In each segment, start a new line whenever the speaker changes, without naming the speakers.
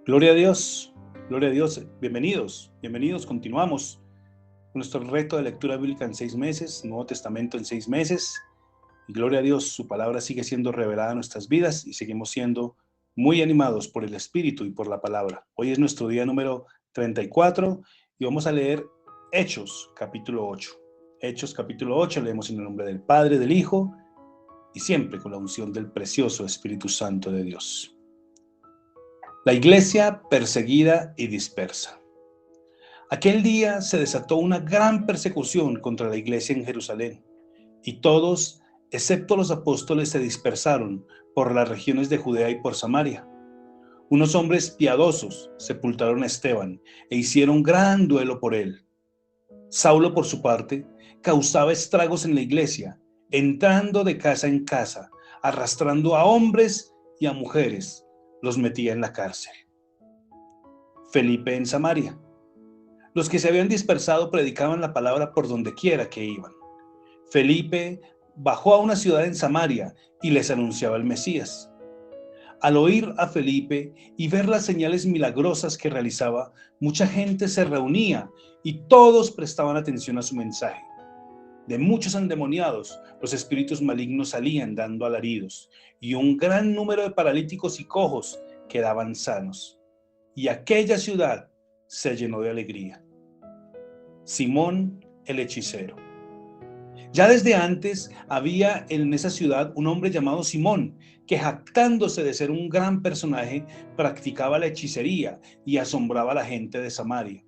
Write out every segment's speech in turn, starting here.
Gloria a Dios, gloria a Dios. Bienvenidos. Continuamos con nuestro reto de lectura bíblica en 6 meses, Nuevo Testamento en 6 meses. Y gloria a Dios, su palabra sigue siendo revelada en nuestras vidas y seguimos siendo muy animados por el Espíritu y por la palabra. Hoy es nuestro día número 34 y vamos a leer Hechos, capítulo 8. Hechos, capítulo 8, leemos en el nombre del Padre, del Hijo y siempre con la unción del precioso Espíritu Santo de Dios. La iglesia perseguida y dispersa. Aquel día se desató una gran persecución contra la iglesia en Jerusalén, y todos, excepto los apóstoles, se dispersaron por las regiones de Judea y por Samaria. Unos hombres piadosos sepultaron a Esteban e hicieron gran duelo por él. Saulo, por su parte, causaba estragos en la iglesia, entrando de casa en casa, arrastrando a hombres y a mujeres, los metía en la cárcel. Felipe en Samaria. Los que se habían dispersado predicaban la palabra por donde quiera que iban. Felipe bajó a una ciudad en Samaria y les anunciaba el Mesías. Al oír a Felipe y ver las señales milagrosas que realizaba, mucha gente se reunía y todos prestaban atención a su mensaje. De muchos endemoniados, los espíritus malignos salían dando alaridos, y un gran número de paralíticos y cojos quedaban sanos. Y aquella ciudad se llenó de alegría. Simón el hechicero. Ya desde antes había en esa ciudad un hombre llamado Simón, que jactándose de ser un gran personaje, practicaba la hechicería y asombraba a la gente de Samaria.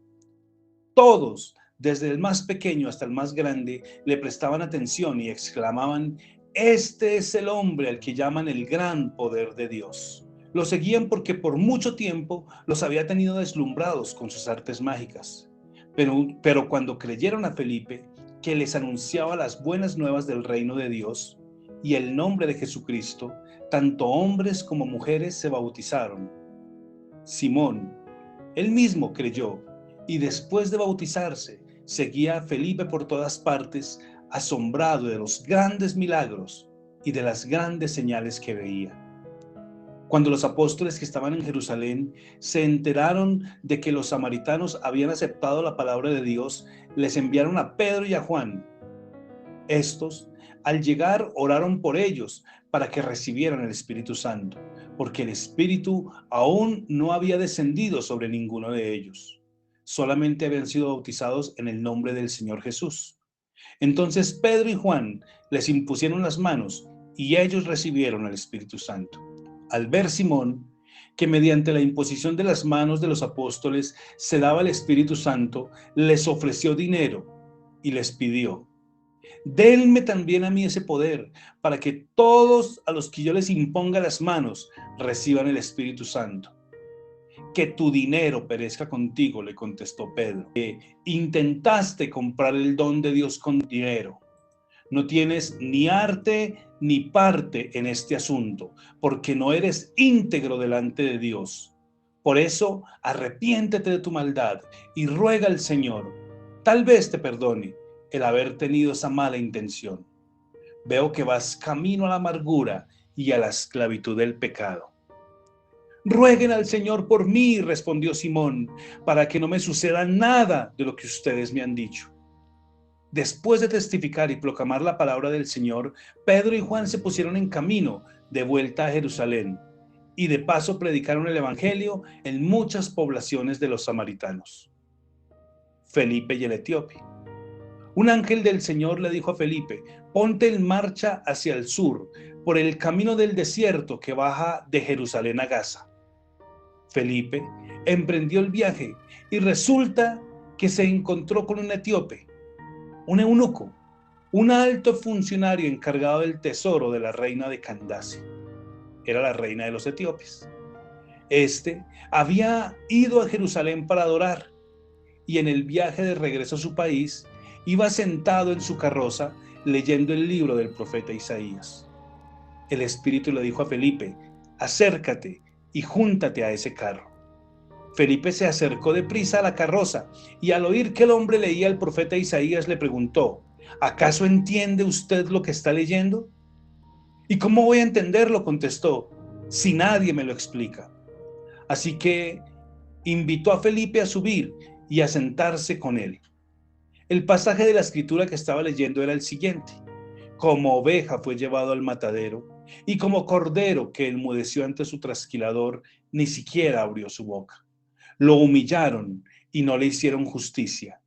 Todos, desde el más pequeño hasta el más grande, le prestaban atención y exclamaban: "Este es el hombre al que llaman el gran poder de Dios". Lo seguían porque por mucho tiempo los había tenido deslumbrados con sus artes mágicas. Pero cuando creyeron a Felipe, que les anunciaba las buenas nuevas del reino de Dios y el nombre de Jesucristo, tanto hombres como mujeres se bautizaron. Simón, él mismo creyó, y después de bautizarse, seguía a Felipe por todas partes, asombrado de los grandes milagros y de las grandes señales que veía. Cuando los apóstoles que estaban en Jerusalén se enteraron de que los samaritanos habían aceptado la palabra de Dios, les enviaron a Pedro y a Juan. Estos, al llegar, oraron por ellos para que recibieran el Espíritu Santo, porque el Espíritu aún no había descendido sobre ninguno de ellos. Solamente habían sido bautizados en el nombre del Señor Jesús. Entonces Pedro y Juan les impusieron las manos y ellos recibieron el Espíritu Santo. Al ver Simón que mediante la imposición de las manos de los apóstoles se daba el Espíritu Santo, les ofreció dinero y les pidió: "Denme también a mí ese poder, para que todos a los que yo les imponga las manos reciban el Espíritu Santo". "Que tu dinero perezca contigo", le contestó Pedro. "Intentaste comprar el don de Dios con dinero. No tienes ni arte ni parte en este asunto, porque no eres íntegro delante de Dios. Por eso, arrepiéntete de tu maldad y ruega al Señor. Tal vez te perdone el haber tenido esa mala intención. Veo que vas camino a la amargura y a la esclavitud del pecado". "Rueguen al Señor por mí", respondió Simón, "para que no me suceda nada de lo que ustedes me han dicho". Después de testificar y proclamar la palabra del Señor, Pedro y Juan se pusieron en camino de vuelta a Jerusalén y de paso predicaron el evangelio en muchas poblaciones de los samaritanos. Felipe y el etíope. Un ángel del Señor le dijo a Felipe: "Ponte en marcha hacia el sur, por el camino del desierto que baja de Jerusalén a Gaza". Felipe emprendió el viaje y resulta que se encontró con un etíope, un eunuco, un alto funcionario encargado del tesoro de la reina de Candace. Era la reina de los etíopes. Este había ido a Jerusalén para adorar, y en el viaje de regreso a su país iba sentado en su carroza leyendo el libro del profeta Isaías. El Espíritu le dijo a Felipe: "Acércate y júntate a ese carro". Felipe se acercó deprisa a la carroza y al oír que el hombre leía el profeta Isaías le preguntó: "¿Acaso entiende usted lo que está leyendo?". "¿Y cómo voy a entenderlo?", contestó, "si nadie me lo explica". Así que invitó a Felipe a subir y a sentarse con él. El pasaje de la escritura que estaba leyendo era el siguiente: como oveja fue llevado al matadero, y como cordero que enmudeció ante su trasquilador, ni siquiera abrió su boca. Lo humillaron y no le hicieron justicia.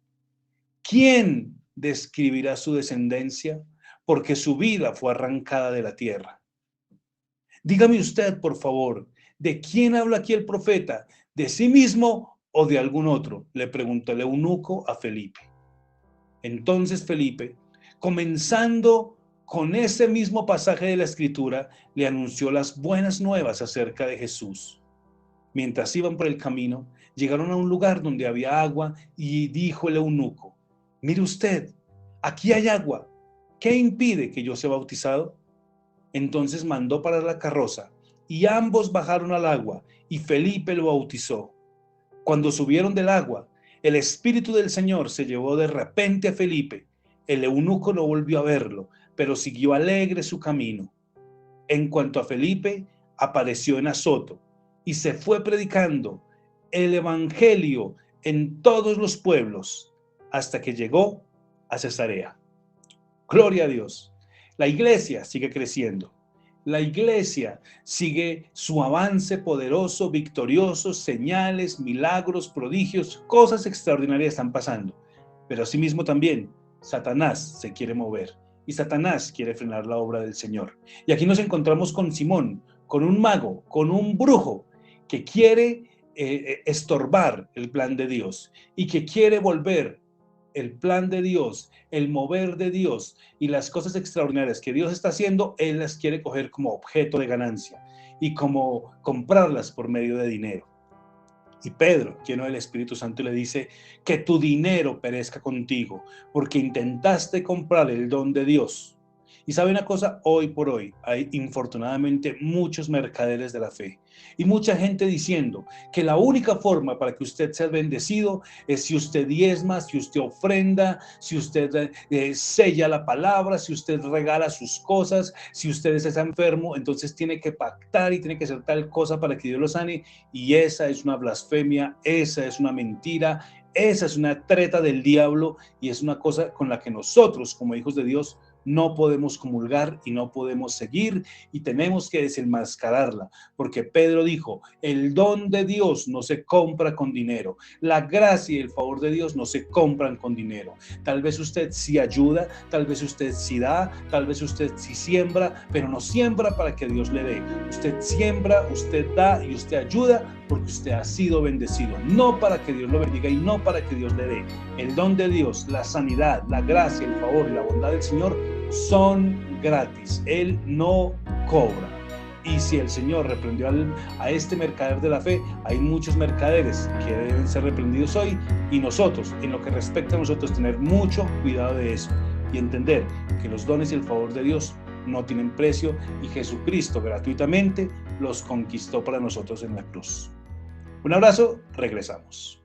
¿Quién describirá su descendencia? Porque su vida fue arrancada de la tierra. Dígame usted, por favor, ¿de quién habla aquí el profeta? ¿De sí mismo o de algún otro?, le preguntó el eunuco a Felipe. Entonces Felipe, comenzando con ese mismo pasaje de la escritura, le anunció las buenas nuevas acerca de Jesús. Mientras iban por el camino, llegaron a un lugar donde había agua y dijo el eunuco: mire usted, aquí hay agua. ¿Qué impide que yo sea bautizado? Entonces mandó parar la carroza y ambos bajaron al agua y Felipe lo bautizó. Cuando subieron del agua, el Espíritu del Señor se llevó de repente a Felipe. El eunuco no volvió a verlo, pero siguió alegre su camino. En cuanto a Felipe, apareció en Azoto y se fue predicando el evangelio en todos los pueblos hasta que llegó a Cesarea. Gloria a Dios. La iglesia sigue creciendo. La iglesia sigue su avance poderoso, victorioso, señales, milagros, prodigios, cosas extraordinarias están pasando. Pero asimismo también Satanás se quiere mover y Satanás quiere frenar la obra del Señor. Y aquí nos encontramos con Simón, con un mago, con un brujo que quiere estorbar el plan de Dios y que quiere volver el plan de Dios, el mover de Dios y las cosas extraordinarias que Dios está haciendo, él las quiere coger como objeto de ganancia y como comprarlas por medio de dinero. Y Pedro, lleno del Espíritu Santo, le dice: que tu dinero perezca contigo, porque intentaste comprar el don de Dios. Y sabe una cosa, hoy por hoy hay infortunadamente muchos mercaderes de la fe y mucha gente diciendo que la única forma para que usted sea bendecido es si usted diezma, si usted ofrenda, si usted sella la palabra, si usted regala sus cosas, si usted está enfermo, entonces tiene que pactar y tiene que hacer tal cosa para que Dios lo sane. Y esa es una blasfemia, esa es una mentira, esa es una treta del diablo y es una cosa con la que nosotros como hijos de Dios no podemos comulgar y no podemos seguir y tenemos que desenmascararla, porque Pedro dijo: el don de Dios no se compra con dinero, la gracia y el favor de Dios no se compran con dinero. Tal vez usted sí ayuda, tal vez usted sí da, tal vez usted sí siembra, pero no siembra para que Dios le dé. Usted siembra, usted da y usted ayuda porque usted ha sido bendecido, no para que Dios lo bendiga y no para que Dios le dé. El don de Dios, la sanidad, la gracia, el favor y la bondad del Señor son gratis. Él no cobra. Y si el Señor reprendió a este mercader de la fe, hay muchos mercaderes que deben ser reprendidos hoy, y nosotros, en lo que respecta a nosotros, tener mucho cuidado de eso y entender que los dones y el favor de Dios no tienen precio y Jesucristo gratuitamente los conquistó para nosotros en la cruz. Un abrazo, regresamos.